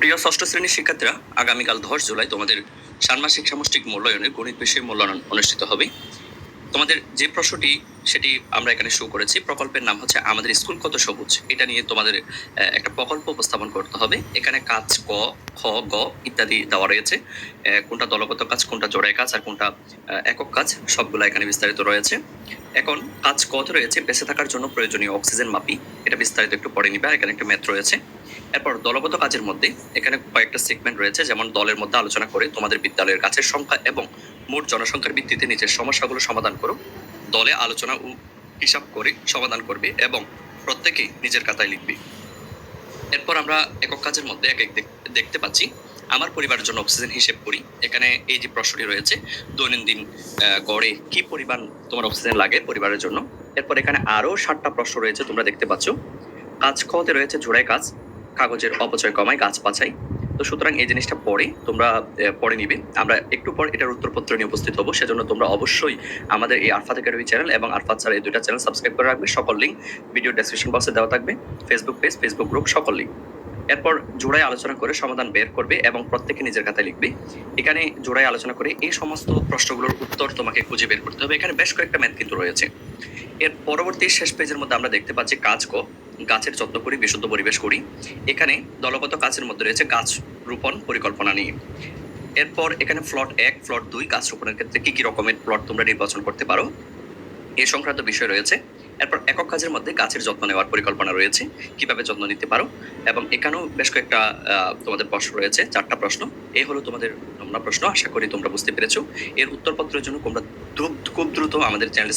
প্রিয় ষষ্ঠ শ্রেণীর শিক্ষার্থীরা, আগামীকাল 10 জুলাই তোমাদের ষান্মাসিক সামষ্টিক মূল্যায়নে গণিত বিষয়ে মূল্যায়ন অনুষ্ঠিত হবে। তোমাদের যে প্রশ্নটি সেটি আমরা এখানে শো করেছি। প্রকল্পের নাম হচ্ছে আমাদের স্কুল কত সবুজ। এটা নিয়ে তোমাদের একটা প্রকল্প উপস্থাপন করতে হবে। এখানে কাজ ক, খ, গ ইত্যাদি দেওয়া রয়েছে। কোনটা দলগত কাজ, কোনটা জোড়াই কাজ, আর কোনটা একক কাজ, সবগুলো এখানে বিস্তারিত রয়েছে। এখন কাজ কত রয়েছে, বেঁচে থাকার জন্য প্রয়োজনীয় অক্সিজেন মাপি, এটা বিস্তারিত একটু পড়ে নিবে। এখানে একটা ম্যাথ রয়েছে। এরপর দলগত কাজের মধ্যে এখানে কয়েকটা সেগমেন্ট রয়েছে, যেমন দলের মধ্যে আলোচনা করে তোমাদের বিদ্যালয়ের গাছের সংখ্যা এবং মোট জনসংখ্যার ভিত্তিতে নিজের সমস্যাগুলো সমাধান করো। দলে আলোচনা ও হিসাব করে সমাধান করবে এবং প্রত্যেকেই নিজের খাতায় লিখবে। এরপর আমরা একক কাজের মধ্যে এক এক দেখতে পাচ্ছি। আমার পরিবারের জন্য অক্সিজেন হিসেব করি। এখানে এই যে প্রশ্নটি রয়েছে, দৈনন্দিন গড়ে কি পরিমাণ তোমার অক্সিজেন লাগে পরিবারের জন্য। এরপর এখানে আরো 7টা প্রশ্ন রয়েছে, তোমরা দেখতে পাচ্ছ। কাজ খতে রয়েছে জোড়ায় কাজ, কাগজের অপচয় কমায়, গাছ বাঁচাই। তো সুতরাং এই জিনিসটা পড়ে তোমরা পড়ে নিবে। আমরা একটু পর এটার উত্তরপত্র নিয়ে উপস্থিত হবো, সেজন্য তোমরা অবশ্যই আমাদের এই আরফাত একাডেমি চ্যানেল এবং আরফাত স্যার এই দুইটা চ্যানেল সাবস্ক্রাইব করে রাখবে। সকল লিঙ্ক ভিডিও ডেসক্রিপশন বক্সে দেওয়া থাকবে। ফেসবুক পেজ, ফেসবুক গ্রুপ, সকল লিঙ্ক। এরপর জোড়ায় আলোচনা করে সমাধান বের করবে এবং প্রত্যেকে নিজের খাতায় লিখবে। এখানে জোড়ায় আলোচনা করে এই সমস্ত প্রশ্নগুলোর উত্তর তোমাকে খুঁজে বের করতে হবে। এখানে বেশ কয়েকটা ম্যাথ কিন্তু রয়েছে। এর পরবর্তী শেষ পেজের মধ্যে আমরা দেখতে পাচ্ছি কাজ ক, গাছের যত্ন করি, বিশুদ্ধ পরিবেশ করি। এখানে দলগত কাজের মধ্যে রয়েছে গাছ রোপণ পরিকল্পনা নিয়ে। এরপর এখানে প্লট 1, প্লট 2 গাছ রোপণের ক্ষেত্রে কি কি রকমের প্লট তোমরা নির্বাচন করতে পারো, এই সংক্রান্ত বিষয় রয়েছে। এরপর একক কাজের মধ্যে গাছের যত্ন নেওয়ার পরিকল্পনা রয়েছে, কিভাবে যত্ন নিতে পারো। এবং এখানেও বেশ কয়েকটা তোমাদের প্রশ্ন রয়েছে, 4টা প্রশ্ন। এই হলো তোমাদের নমুনা প্রশ্ন। আশা করি তোমরা বুঝতে পেরেছো। এর উত্তরপত্রের জন্য তোমরা খুব দ্রুত আমাদের চ্যানেল